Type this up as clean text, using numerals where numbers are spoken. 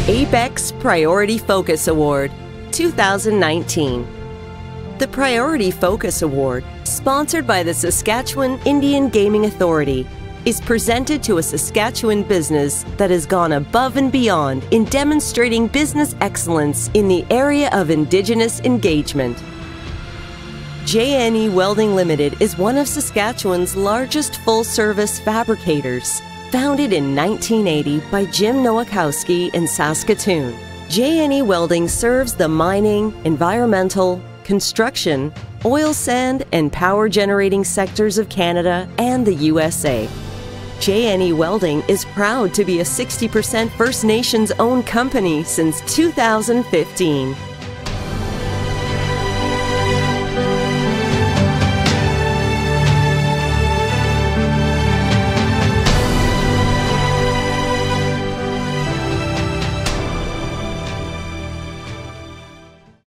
ABEX Priority Focus Award 2019. The Priority Focus Award, sponsored by the Saskatchewan Indian Gaming Authority, is presented to a Saskatchewan business that has gone above and beyond in demonstrating business excellence in the area of Indigenous engagement. JNE Welding Limited is one of Saskatchewan's largest full-service fabricators. Founded in 1980 by Jim Nowakowski in Saskatoon, JNE Welding serves the mining, environmental, construction, oil sand, and power generating sectors of Canada and the USA. JNE Welding is proud to be a 60% First Nations owned company since 2015.